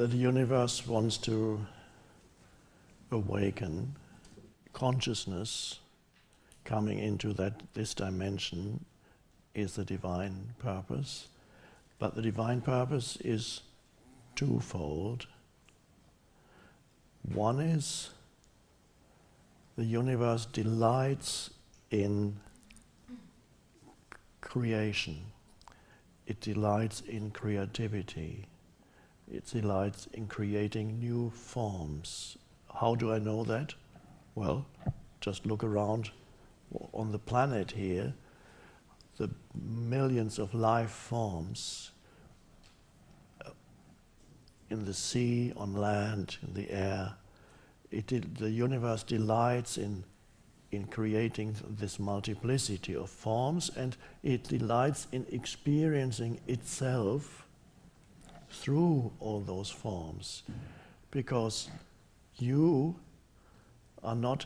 the universe wants to awaken consciousness coming into this dimension is the divine purpose. But the divine purpose is twofold. One is the universe delights in creation. It delights in creativity. It delights in creating new forms. How do I know that? Well, just look around on the planet here. The millions of life forms in the sea, on land, in the air. The universe delights in creating this multiplicity of forms, and it delights in experiencing itself through all those forms, because you are not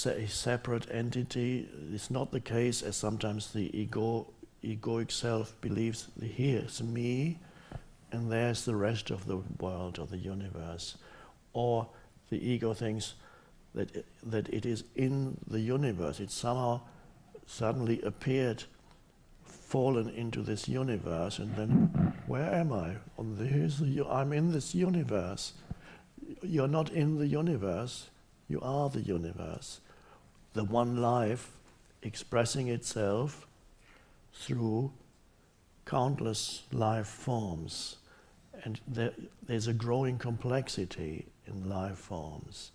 a separate entity. It's not the case, as sometimes the egoic self believes, here's me and there's the rest of the world or the universe. Or the ego thinks that it is in the universe. It somehow suddenly appeared, fallen into this universe, and then, where am I? I'm in this universe. You're not in the universe, you are the universe. The one life expressing itself through countless life forms. And there's a growing complexity in life forms.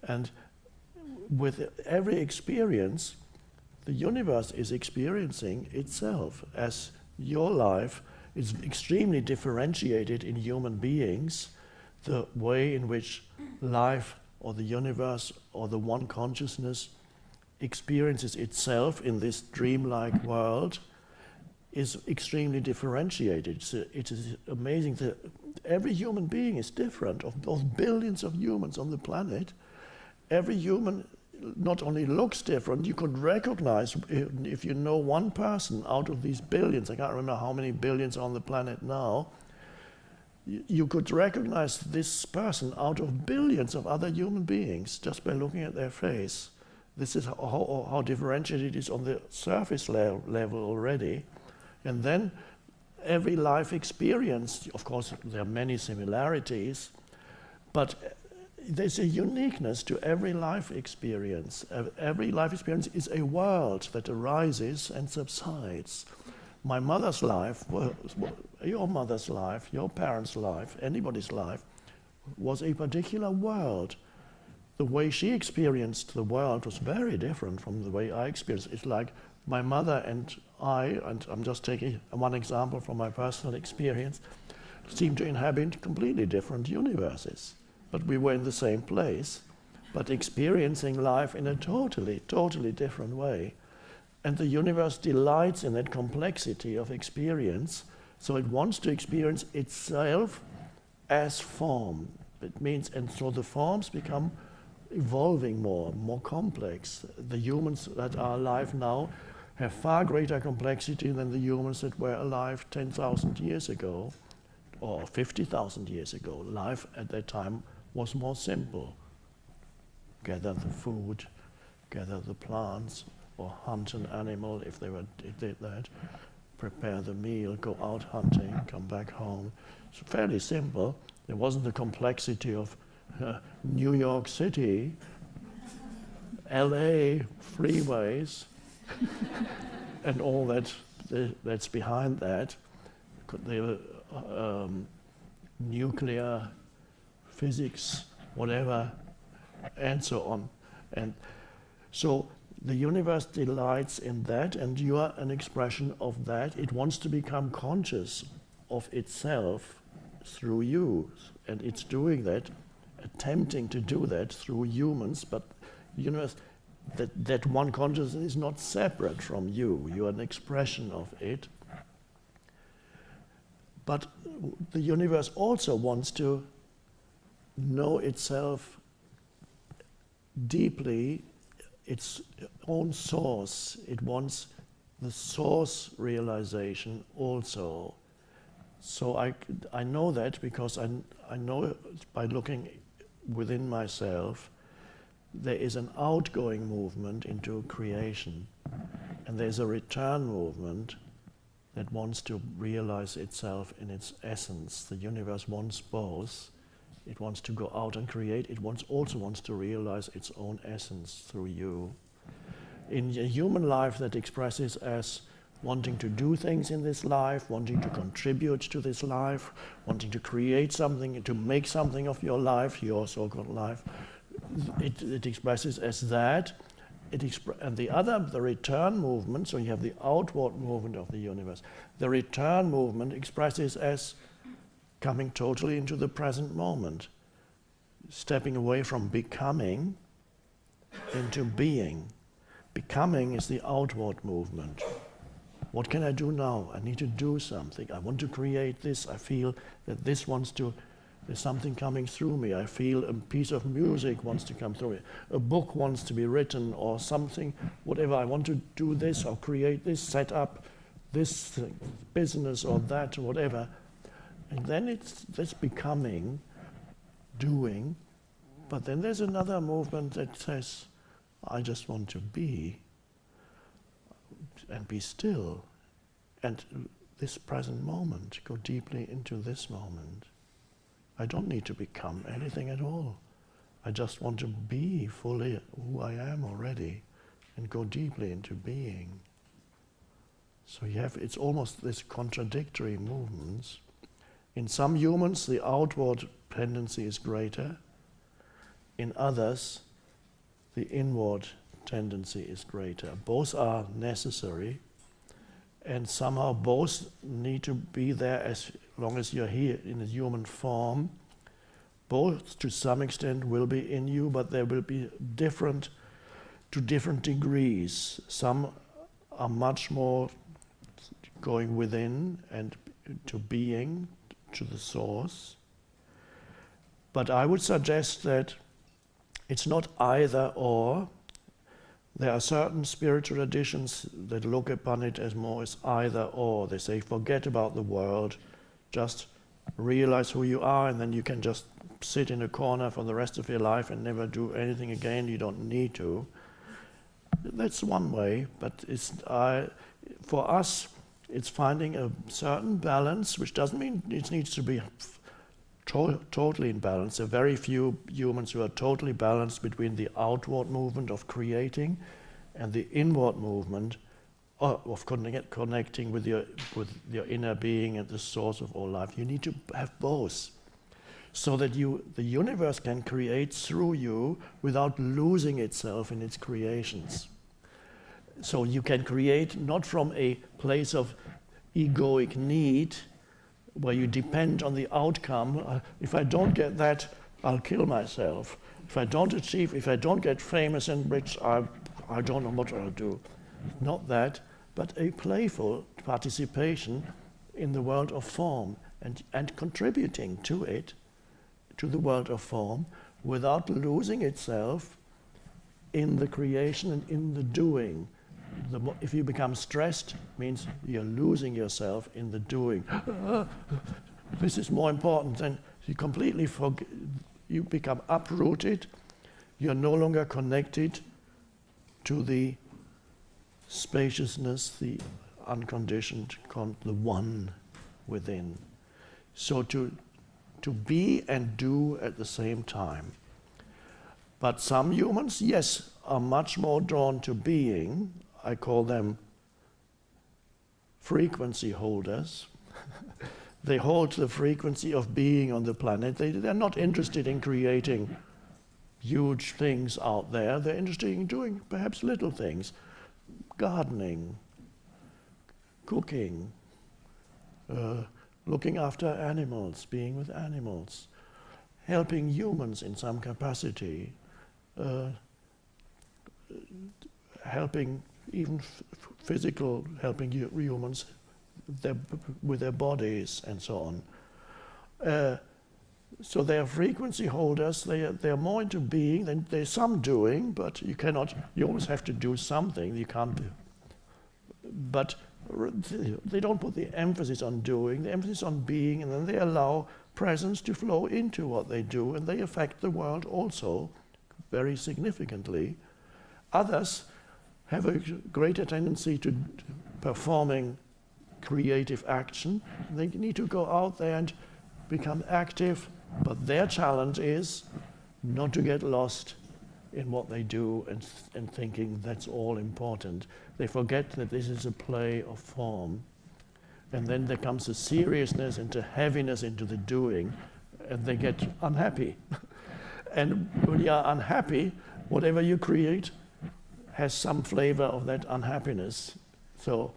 And with every experience, the universe is experiencing itself, as your life is extremely differentiated in human beings. The way in which life or the universe or the one consciousness experiences itself in this dreamlike world is extremely differentiated. So it is amazing that every human being is different. Of those billions of humans on the planet, every human not only looks different, you could recognize, if you know one person out of these billions, I can't remember how many billions are on the planet now, you could recognize this person out of billions of other human beings just by looking at their face. This is how differentiated it is on the surface level already. And then every life experience, of course there are many similarities, but there's a uniqueness to every life experience. Every life experience is a world that arises and subsides. My mother's life, your mother's life, your parents' life, anybody's life, was a particular world. The way she experienced the world was very different from the way I experienced it. It's like my mother and I, and I'm just taking one example from my personal experience, seemed to inhabit completely different universes. But we were in the same place, but experiencing life in a totally different way. And the universe delights in that complexity of experience, so it wants to experience itself as form. It means, and so the forms become evolving more complex. The humans that are alive now have far greater complexity than the humans that were alive 10,000 years ago, or 50,000 years ago. Life at that time was more simple. Gather the food, gather the plants, or hunt an animal if they did that, prepare the meal, go out hunting, come back home. It's fairly simple. There wasn't the complexity of New York City, LA, freeways, and all that's behind that. The nuclear physics, whatever, and so on. And so the universe delights in that, and you are an expression of that. It wants to become conscious of itself through you, and it's doing that, attempting to do that through humans, but the universe, that one consciousness is not separate from you. You are an expression of it. But the universe also wants to know itself deeply, its own source. It wants the source realization also. So I know that because I know by looking within myself, there is an outgoing movement into creation, and there's a return movement that wants to realize itself in its essence. The universe wants both. It wants to go out and create. It also wants to realize its own essence through you. In a human life, that expresses as wanting to do things in this life, wanting to contribute to this life, wanting to create something, to make something of your life, your so-called life. It expresses as that. And the return movement, so you have the outward movement of the universe. The return movement expresses as coming totally into the present moment, stepping away from becoming into being. Becoming is the outward movement. What can I do now? I need to do something. I want to create this. I feel that there's something coming through me. I feel a piece of music wants to come through me. A book wants to be written or something, whatever. I want to do this or create this, set up this thing, business or that or whatever. And then it's this becoming, doing. But then there's another movement that says, I just want to be and be still. And this present moment, go deeply into this moment. I don't need to become anything at all. I just want to be fully who I am already and go deeply into being. So it's almost this contradictory movements. In some humans, the outward tendency is greater. In others, the inward tendency is greater. Both are necessary, and somehow both need to be there as long as you're here in a human form. Both, to some extent, will be in you, but they will be different to different degrees. Some are much more going within and to being, to the source. But I would suggest that it's not either or. There are certain spiritual traditions that look upon it as more as either or. They say, forget about the world, just realize who you are, and then you can just sit in a corner for the rest of your life and never do anything again. You don't need to. That's one way, but for us, it's finding a certain balance, which doesn't mean it needs to be totally in balance. There are very few humans who are totally balanced between the outward movement of creating and the inward movement of connecting with your inner being and the source of all life. You need to have both, so that the universe can create through you without losing itself in its creations. So you can create not from a place of egoic need, where you depend on the outcome. If I don't get that, I'll kill myself. If I don't get famous and rich, I don't know what I'll do. Not that, but a playful participation in the world of form and contributing to it, to the world of form, without losing itself in the creation and in the doing. If you become stressed, means you're losing yourself in the doing. This is more important than you completely forget. You become uprooted. You're no longer connected to the spaciousness, the unconditioned, the one within. So to be and do at the same time. But some humans, yes, are much more drawn to being. I call them frequency holders. They hold the frequency of being on the planet. They're not interested in creating huge things out there. They're interested in doing perhaps little things. Gardening, cooking, looking after animals, being with animals, helping humans in some capacity, helping even physical, helping humans with their bodies and so on. So they are frequency holders. They are more into being. Then there's some doing, but you always have to do something. You can't be. But They don't put the emphasis on doing, the emphasis on being, and then they allow presence to flow into what they do, and they affect the world also very significantly. Others have a greater tendency to performing creative action. They need to go out there and become active, but their challenge is not to get lost in what they do and thinking that's all important. They forget that this is a play of form. And then there comes a seriousness and a heaviness into the doing, and they get unhappy. And when you are unhappy, whatever you create has some flavor of that unhappiness. So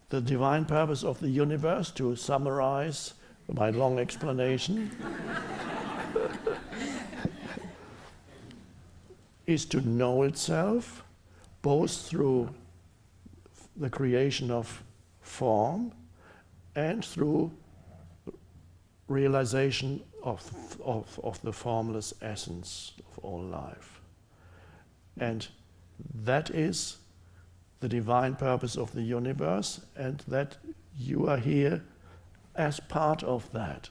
the divine purpose of the universe, to summarize my long explanation, is to know itself, both through the creation of form and through realization of the formless essence of all life. And that is the divine purpose of the universe, and that you are here as part of that.